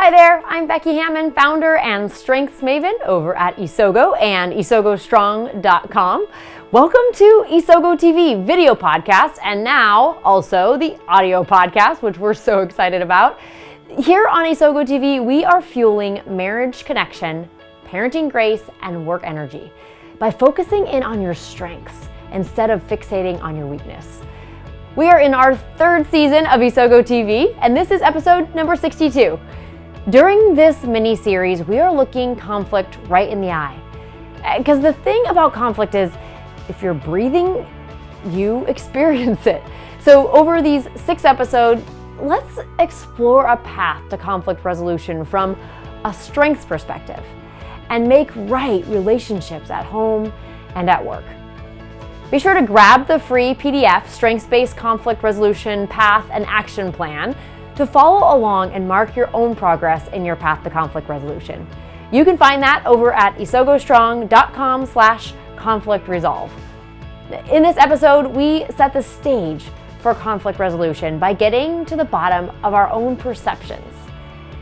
Hi there, I'm Becky Hammond, founder and strengths maven over at Isogo and isogostrong.com. Welcome to Isogo TV video podcast and now also the audio podcast, which we're so excited about. Here on Isogo TV, we are fueling marriage connection, parenting grace, and work energy by focusing in on your strengths instead of fixating on your weakness. We are in our third season of Isogo TV, and this is episode number 62. During this mini-series, we are looking conflict right in the eye. Because the thing about conflict is, if you're breathing, you experience it. So over these 6 episodes, let's explore a path to conflict resolution from a strengths perspective and make right relationships at home and at work. Be sure to grab the free PDF, Strengths-Based Conflict Resolution Path and Action Plan, to follow along and mark your own progress in your path to conflict resolution. You can find that over at isogostrong.com/conflict resolve. In this episode, we set the stage for conflict resolution by getting to the bottom of our own perceptions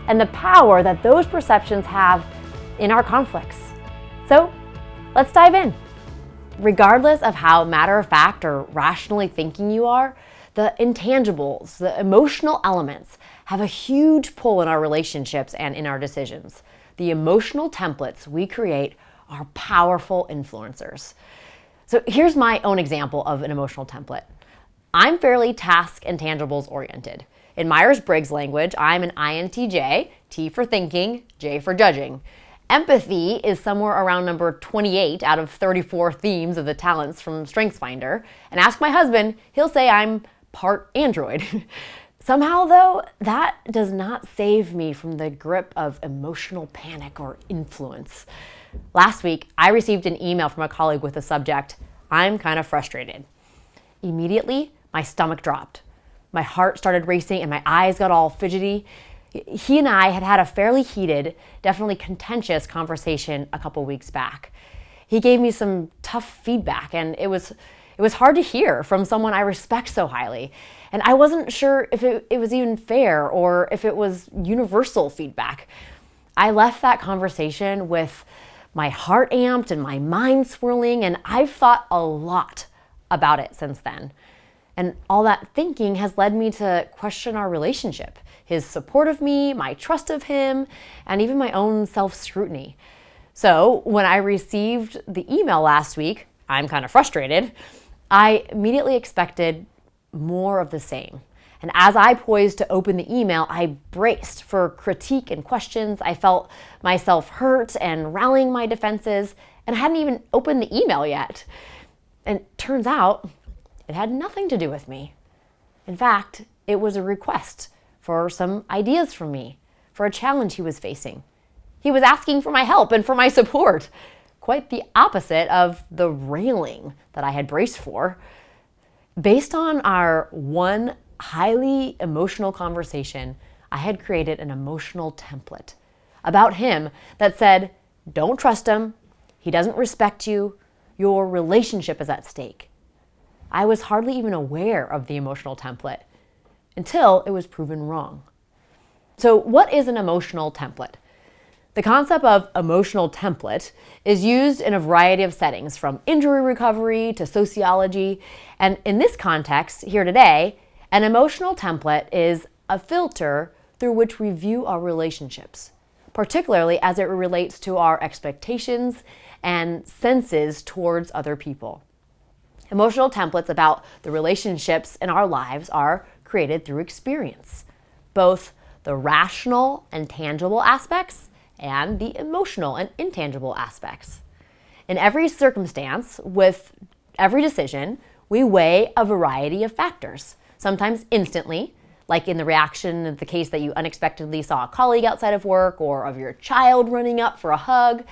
and the power that those perceptions have in our conflicts. So let's dive in. Regardless of how matter-of-fact or rationally thinking you are, the intangibles, the emotional elements, have a huge pull in our relationships and in our decisions. The emotional templates we create are powerful influencers. So here's my own example of an emotional template. I'm fairly task and tangibles oriented. In Myers-Briggs language, I'm an INTJ, T for thinking, J for judging. Empathy is somewhere around number 28 out of 34 themes of the talents from StrengthsFinder. And ask my husband, he'll say I'm part android. Somehow though, that does not save me from the grip of emotional panic or influence. Last week, I received an email from a colleague with the subject, "I'm kind of frustrated." Immediately, my stomach dropped. My heart started racing and my eyes got all fidgety. He and I had a fairly heated, definitely contentious conversation a couple weeks back. He gave me some tough feedback and it was hard to hear from someone I respect so highly. And I wasn't sure if it was even fair or if it was universal feedback. I left that conversation with my heart amped and my mind swirling, and I've thought a lot about it since then. And all that thinking has led me to question our relationship, his support of me, my trust of him, and even my own self-scrutiny. So when I received the email last week, "I'm kind of frustrated," I immediately expected more of the same. And as I poised to open the email, I braced for critique and questions. I felt myself hurt and rallying my defenses, and I hadn't even opened the email yet. And it turns out, it had nothing to do with me. In fact, it was a request for some ideas from me, for a challenge he was facing. He was asking for my help and for my support. Quite the opposite of the railing that I had braced for. Based on our one highly emotional conversation, I had created an emotional template about him that said, "Don't trust him, he doesn't respect you, your relationship is at stake." I was hardly even aware of the emotional template until it was proven wrong. So what is an emotional template? The concept of emotional template is used in a variety of settings, from injury recovery to sociology. And in this context, here today, an emotional template is a filter through which we view our relationships, particularly as it relates to our expectations and senses towards other people. Emotional templates about the relationships in our lives are created through experience, both the rational and tangible aspects and the emotional and intangible aspects. In every circumstance, with every decision, we weigh a variety of factors, sometimes instantly, like in the reaction of the case that you unexpectedly saw a colleague outside of work or of your child running up for a hug,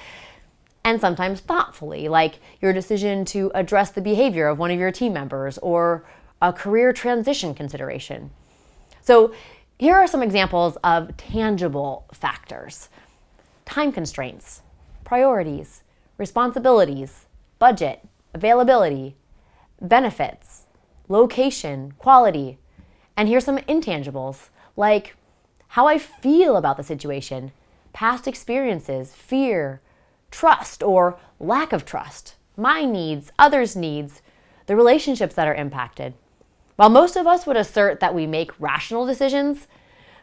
and sometimes thoughtfully, like your decision to address the behavior of one of your team members or a career transition consideration. So here are some examples of tangible factors. Time constraints, priorities, responsibilities, budget, availability, benefits, location, quality. And here's some intangibles, like how I feel about the situation, past experiences, fear, trust or lack of trust, my needs, others' needs, the relationships that are impacted. While most of us would assert that we make rational decisions,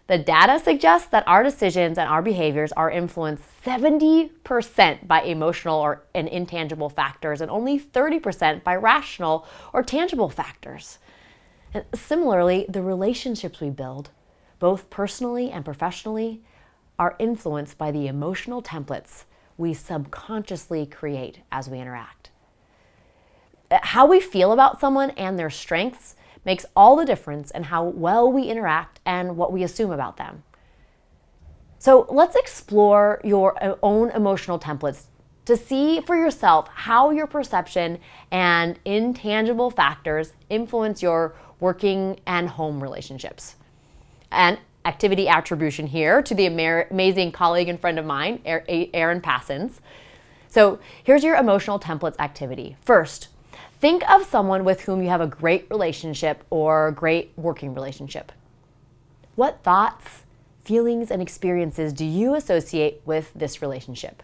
the data suggests that our decisions and our behaviors are influenced 70% by emotional and intangible factors and only 30% by rational or tangible factors. And similarly, the relationships we build, both personally and professionally, are influenced by the emotional templates we subconsciously create as we interact. How we feel about someone and their strengths makes all the difference in how well we interact and what we assume about them. So let's explore your own emotional templates to see for yourself how your perception and intangible factors influence your working and home relationships. And activity attribution here to the amazing colleague and friend of mine, Erin Passons. So here's your emotional templates activity. First, think of someone with whom you have a great relationship or great working relationship. What thoughts, feelings, and experiences do you associate with this relationship?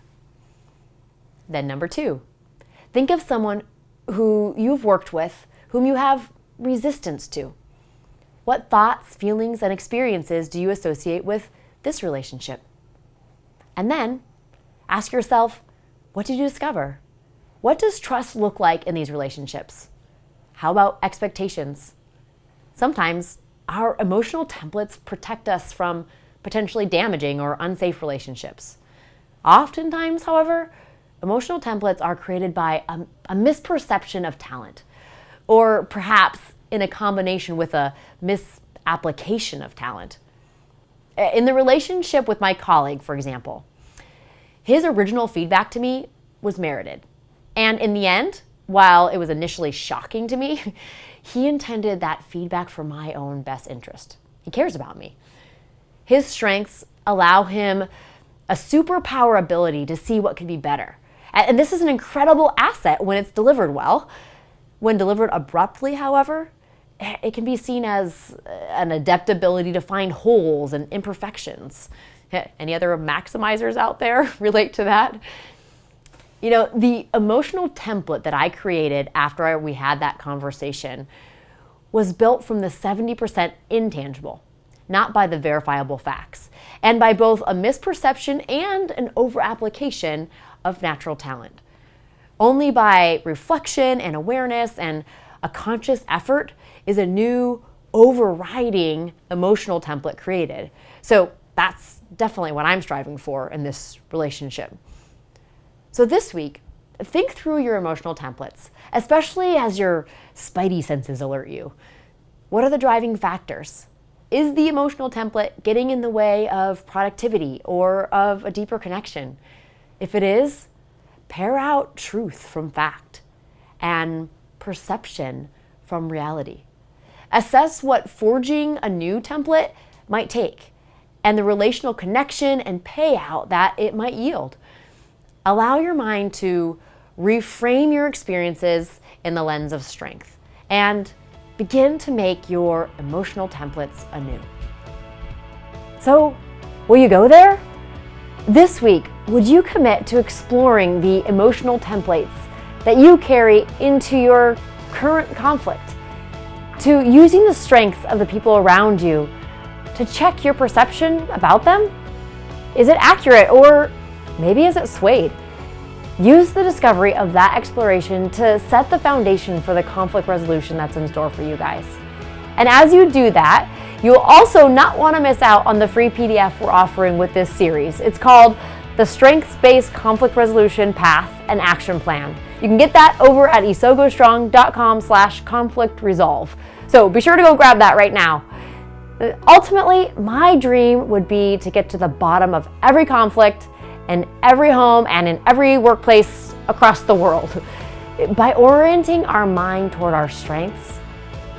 Then number 2, think of someone who you've worked with, whom you have resistance to. What thoughts, feelings, and experiences do you associate with this relationship? And then ask yourself, what did you discover? What does trust look like in these relationships? How about expectations? Sometimes our emotional templates protect us from potentially damaging or unsafe relationships. Oftentimes, however, emotional templates are created by a misperception of talent, or perhaps in a combination with a misapplication of talent. In the relationship with my colleague, for example, his original feedback to me was merited. And in the end, while it was initially shocking to me, he intended that feedback for my own best interest. He cares about me. His strengths allow him a superpower ability to see what could be better. And this is an incredible asset when it's delivered well. When delivered abruptly, however, it can be seen as an adept ability to find holes and imperfections. Any other maximizers out there relate to that? You know, the emotional template that I created after we had that conversation was built from the 70% intangible, not by the verifiable facts, and by both a misperception and an overapplication of natural talent. Only by reflection and awareness and a conscious effort is a new overriding emotional template created. So that's definitely what I'm striving for in this relationship. So this week, think through your emotional templates, especially as your spidey senses alert you. What are the driving factors? Is the emotional template getting in the way of productivity or of a deeper connection? If it is, pair out truth from fact and perception from reality. Assess what forging a new template might take and the relational connection and payout that it might yield. Allow your mind to reframe your experiences in the lens of strength and begin to make your emotional templates anew. So, will you go there? This week, would you commit to exploring the emotional templates that you carry into your current conflict, to using the strengths of the people around you to check your perception about them? Is it accurate, or maybe is it swayed? Use the discovery of that exploration to set the foundation for the conflict resolution that's in store for you guys. And as you do that, you'll also not want to miss out on the free PDF we're offering with this series. It's called The Strengths-Based Conflict Resolution Path and Action Plan. You can get that over at isogostrong.com/conflict resolve. So be sure to go grab that right now. Ultimately, my dream would be to get to the bottom of every conflict in every home and in every workplace across the world. By orienting our mind toward our strengths,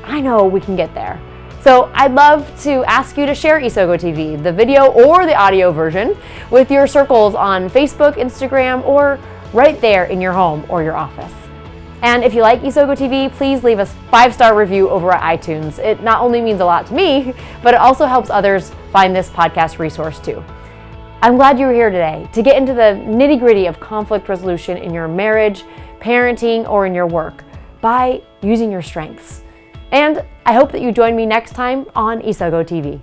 I know we can get there. So I'd love to ask you to share Isogo TV, the video or the audio version, with your circles on Facebook, Instagram, or right there in your home or your office. And if you like Isogo TV, please leave us 5-star review over at iTunes. It not only means a lot to me, but it also helps others find this podcast resource too. I'm glad you were here today to get into the nitty-gritty of conflict resolution in your marriage, parenting, or in your work by using your strengths. And I hope that you join me next time on Isogo TV.